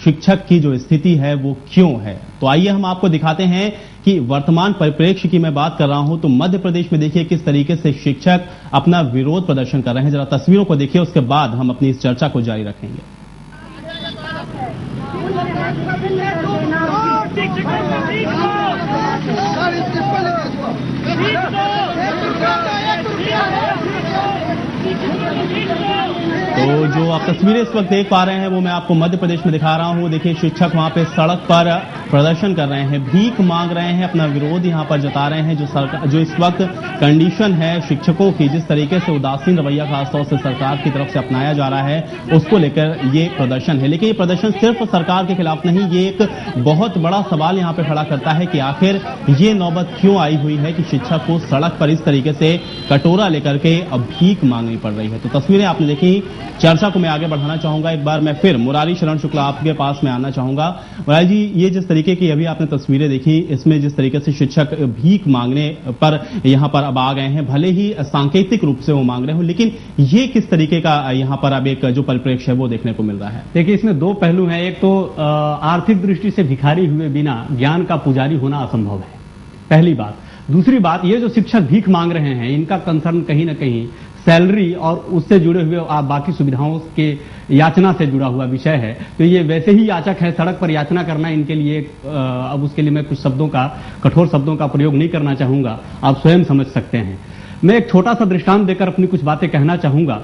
शिक्षक की जो स्थिति है वो क्यों है। तो आइए हम आपको दिखाते हैं कि वर्तमान परिप्रेक्ष्य की मैं बात कर रहा हूं तो मध्य प्रदेश में देखिए किस तरीके से शिक्षक अपना विरोध प्रदर्शन कर रहे हैं। जरा तस्वीरों को देखिए, उसके बाद हम अपनी इस चर्चा को जारी रखेंगे। तो जो आप तस्वीरें इस वक्त देख पा रहे हैं वो मैं आपको मध्य प्रदेश में दिखा रहा हूं। देखिए शिक्षक वहां पे सड़क पर प्रदर्शन कर रहे हैं, भीख मांग रहे हैं, अपना विरोध यहां पर जता रहे हैं। जो इस वक्त कंडीशन है शिक्षकों की, जिस तरीके से उदासीन रवैया खासतौर से सरकार की तरफ से अपनाया जा रहा है, उसको लेकर ये प्रदर्शन है। लेकिन ये प्रदर्शन सिर्फ सरकार के खिलाफ नहीं, ये एक बहुत बड़ा सवाल यहां पर खड़ा करता है कि आखिर ये नौबत क्यों आई हुई है कि शिक्षक को सड़क पर इस तरीके से कटोरा लेकर के अब भीख मांगनी पड़ रही है। तो तस्वीरें आपने देखी, चर्चा को मैं आगे बढ़ाना चाहूंगा। एक बार मैं फिर मुरारी शरण शुक्ला आपके पास में आना चाहूंगा। मुरारी जी, ये जिस तरीके की अभी आपने तस्वीरें देखी, इसमें जिस तरीके से शिक्षक भीख मांगने पर यहां पर अब आ गए हैं, भले ही सांकेतिक रूप से वो मांग रहे हो, लेकिन ये किस तरीके का यहां पर अब एक जो परिप्रेक्ष्य है वो देखने को मिल रहा है। देखिए, इसमें दो पहलू हैं। एक तो आर्थिक दृष्टि से भिखारी हुए बिना ज्ञान का पुजारी होना असंभव है, पहली बात। दूसरी बात, ये जो शिक्षक भीख मांग रहे हैं, इनका कंसर्न कहीं ना कहीं सैलरी और उससे जुड़े हुए बाकी सुविधाओं के याचना से जुड़ा हुआ विषय है। तो ये वैसे ही याचक है, सड़क पर याचना करना इनके लिए अब उसके लिए मैं कुछ शब्दों का, कठोर शब्दों का प्रयोग नहीं करना चाहूंगा, आप स्वयं समझ सकते हैं। मैं एक छोटा सा दृष्टांत देकर अपनी कुछ बातें कहना चाहूंगा।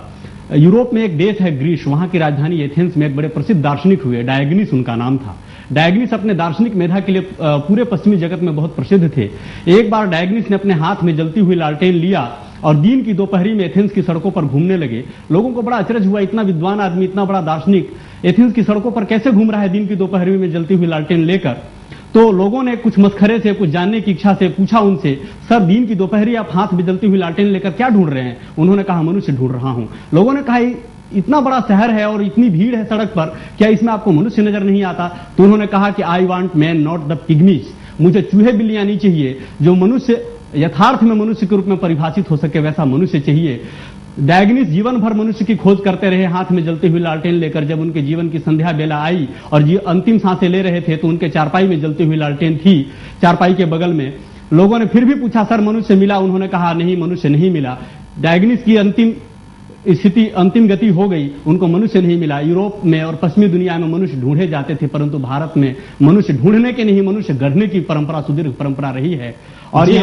यूरोप में एक देश है ग्रीस, वहां की राजधानी एथेंस में एक बड़े प्रसिद्ध दार्शनिक हुए, डायोगनीस उनका नाम था। डायोगनीस अपने दार्शनिक मेधा के लिए पूरे पश्चिमी जगत में बहुत प्रसिद्ध थे। एक बार डायोगनीस ने अपने हाथ में जलती हुई लालटेन लिया और दिन की दोपहरी में एथेंस की सड़कों पर घूमने लगे। लोगों को बड़ा अचरज हुआ, इतना विद्वान आदमी, इतना बड़ा दार्शनिक एथेंस की सड़कों पर कैसे घूम रहा है दिन की दोपहरी में जलती हुई लालटेन लेकर। तो लोगों ने कुछ मस्खरे से, कुछ जानने की इच्छा से पूछा उनसे, सर दिन की दोपहरी आप हाथ में जलती हुई लालटेन लेकर क्या ढूंढ रहे हैं? उन्होंने कहा, मनुष्य ढूंढ रहा हूं। लोगों ने कहा, इतना बड़ा शहर है और इतनी भीड़ है सड़क पर, क्या इसमें आपको मनुष्य नजर नहीं आता? तो उन्होंने कहा कि I want man not the pygmies, मुझे चूहे बिल्लियां नहीं चाहिए, जो मनुष्य यथार्थ में मनुष्य के रूप में परिभाषित हो सके वैसा मनुष्य चाहिए। डायोगनीस जीवन भर मनुष्य की खोज करते रहे, हाथ में जलती हुई लालटेन लेकर। जब उनके जीवन की संध्या बेला आई और अंतिम सांसें ले रहे थे तो उनके चारपाई में जलती हुई लालटेन थी, चारपाई के बगल में। लोगों ने फिर भी पूछा, सर मनुष्य मिला? उन्होंने कहा, नहीं, मनुष्य नहीं मिला। डायोगनीस की अंतिम स्थिति, अंतिम गति हो गई, उनको मनुष्य नहीं मिला। यूरोप में और पश्चिमी दुनिया में मनुष्य ढूंढे जाते थे, परंतु भारत में मनुष्य ढूंढने के नहीं, मनुष्य गढ़ने की परंपरा, सुदीर्घ परंपरा रही है। और जी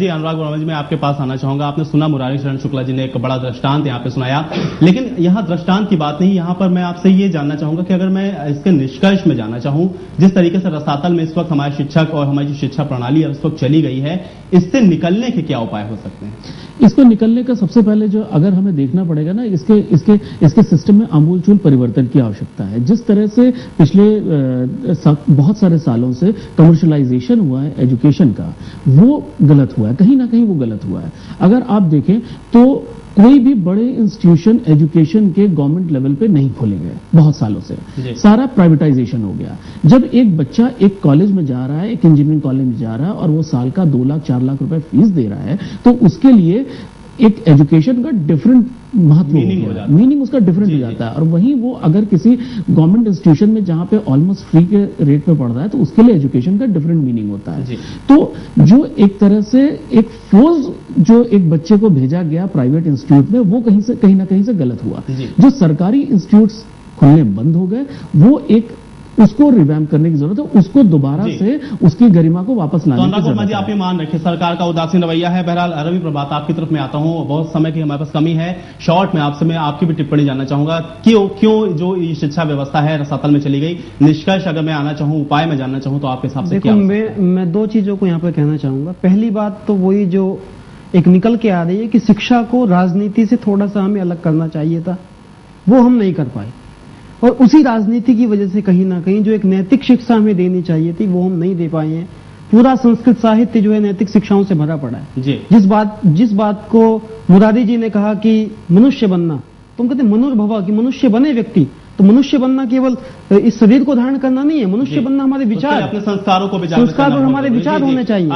अनुराग वर्मा जी, मैं आपके पास आना चाहूंगा। आपने सुना मुरारी शरण शुक्ला जी ने एक बड़ा दृष्टांत यहाँ पे सुनाया, लेकिन यहाँ दृष्टांत की बात नहीं, यहाँ पर मैं आपसे ये जानना चाहूंगा कि अगर मैं इसके निष्कर्ष में जाना चाहूं, जिस तरीके से रसातल में इस वक्त हमारे शिक्षक और हमारी जो शिक्षा प्रणाली है इस वक्त चली गई है, इससे निकलने के क्या उपाय हो सकते हैं? इसको निकलने का सबसे पहले जो अगर हमें देखना पड़ेगा ना, इसके सिस्टम में आमूलचूल परिवर्तन की आवश्यकता है। जिस तरह से पिछले बहुत सारे सालों से कमर्शियलाइजेशन हुआ है एजुकेशन का, वो गलत हुआ है, कहीं ना कहीं वो गलत हुआ है। अगर आप देखें तो कोई भी बड़े इंस्टीट्यूशन एजुकेशन के गवर्नमेंट लेवल पे नहीं खोले गए बहुत सालों से, सारा प्राइवेटाइजेशन हो गया। जब एक बच्चा एक कॉलेज में जा रहा है, एक इंजीनियरिंग कॉलेज में जा रहा है और वो साल का 2 लाख 4 लाख रुपए फीस दे रहा है, तो उसके लिए एक एजुकेशन का डिफरेंट महत्व, मीनिंग उसका डिफरेंट हो जाता है। और वहीं वो अगर किसी गवर्नमेंट इंस्टीट्यूशन में जहां पे ऑलमोस्ट फ्री के रेट पे पढ़ रहा है, तो उसके लिए एजुकेशन का डिफरेंट मीनिंग होता है। तो जो एक तरह से एक फोर्स जो एक बच्चे को भेजा गया प्राइवेट इंस्टीट्यूट में, वो कहीं ना कहीं से गलत हुआ। जो सरकारी इंस्टीट्यूट्स खुलने बंद हो गए, वो एक उसको रिवैम्प करने की जरूरत है, उसको दोबारा से उसकी गरिमा को वापस लाने की जरूरत है। जी, आप ये मान रखिए सरकार का उदासीन रवैया है। बहरहाल रवि प्रभात, आपकी तरफ में आता हूं, बहुत समय की हमारे पास कमी है, शॉर्ट में आपसे मैं आपकी भी टिप्पणी जानना चाहूंगा। क्यों जो ये शिक्षा व्यवस्था है रसातल में चली गई? निष्कर्ष अगर मैं आना चाहूं, उपाय में जानना चाहूं, तो आपके हिसाब से क्या? मैं 2 चीजों को यहाँ पर कहना चाहूंगा। पहली बात तो वही जो एक निकल के आ रही है कि शिक्षा को राजनीति से थोड़ा सा हमें अलग करना चाहिए था, वो हम नहीं कर पाए। और उसी राजनीति की वजह से कहीं ना कहीं जो एक नैतिक शिक्षा हमें देनी चाहिए थी, वो हम नहीं दे पाए हैं। पूरा संस्कृत साहित्य जो है नैतिक शिक्षाओं से भरा पड़ा है। जी। जिस बात को मुरारी जी ने कहा कि मनुष्य बनना, तो हम कहते हैं मनुर्भव, कि मनुष्य बने व्यक्ति। तो मनुष्य बनना केवल इस शरीर को धारण करना नहीं है, मनुष्य बनना हमारे विचार, अपने संस्कारों को संस्कार और हमारे विचार होने चाहिए।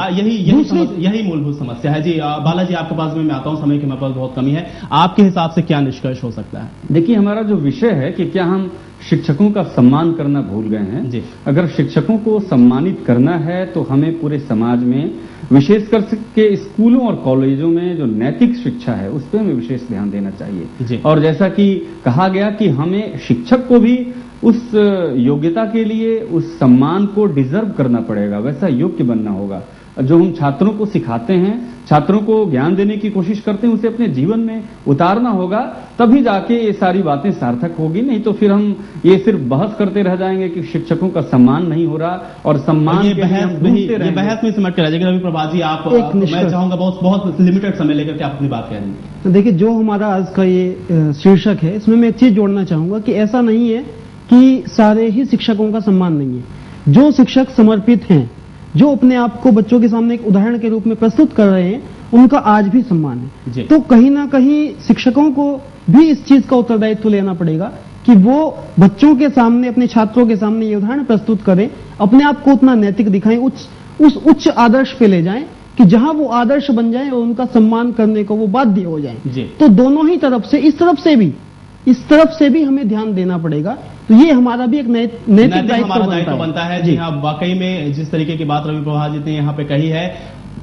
यही मूलभूत समस्या है। जी बालाजी, आपके पास में मैं आता हूं, समय की मेरे पास बहुत कमी है। आपके हिसाब से क्या निष्कर्ष हो सकता है? देखिए, हमारा जो विषय है कि क्या हम शिक्षकों का सम्मान करना भूल गए हैं। जी। अगर शिक्षकों को सम्मानित करना है तो हमें पूरे समाज में, विशेषकर के स्कूलों और कॉलेजों में जो नैतिक शिक्षा है उस पर हमें विशेष ध्यान देना जी। चाहिए। और जैसा कि कहा गया कि हमें शिक्षक को भी उस योग्यता के लिए उस सम्मान को डिजर्व करना पड़ेगा, वैसा योग्य बनना होगा। जो हम छात्रों को सिखाते हैं, छात्रों को ज्ञान देने की कोशिश करते हैं, उसे अपने जीवन में उतारना होगा, तभी जाके ये सारी बातें सार्थक होगी। नहीं तो फिर हम ये सिर्फ बहस करते रह जाएंगे कि शिक्षकों का सम्मान नहीं हो रहा और सम्मान ये बहस में सिमट के रह जाएगी। रवि प्रभा जी, आप, मैं चाहूंगा बहुत लिमिटेड समय लेकर के आप अपनी बात करेंगे। देखिए, जो हमारा आज का ये शीर्षक है, इसमें मैं एक चीज जोड़ना चाहूंगा कि ऐसा नहीं है कि सारे ही शिक्षकों का सम्मान नहीं है। जो शिक्षक समर्पित हैं, जो अपने आप को बच्चों के सामने एक उदाहरण के रूप में प्रस्तुत कर रहे हैं, उनका आज भी सम्मान है। तो कहीं ना कहीं शिक्षकों को भी इस चीज का उत्तरदायित्व लेना पड़ेगा कि वो बच्चों के सामने, अपने छात्रों के सामने ये उदाहरण प्रस्तुत करें, अपने आप को उतना नैतिक दिखाएं, उस उच्च आदर्श पे ले जाएं कि जहां वो आदर्श बन जाएं और उनका सम्मान करने को वो बाध्य हो जाएं। तो दोनों ही तरफ से, इस तरफ से भी हमें ध्यान देना पड़ेगा। तो ये हमारा भी एक नैतिक दायित्व बनता है। जी हाँ, वाकई में जिस तरीके की बात रवि प्रभा जी ने यहाँ पे कही है,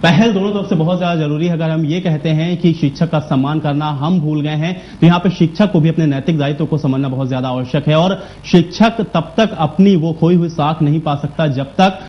पहल दोनों तरफ से बहुत ज्यादा जरूरी है। अगर हम ये कहते हैं कि शिक्षक का सम्मान करना हम भूल गए हैं, तो यहाँ पे शिक्षक को भी अपने नैतिक दायित्व को समझना बहुत ज्यादा आवश्यक है। और शिक्षक तब तक अपनी वो खोई हुई साख नहीं पा सकता जब तक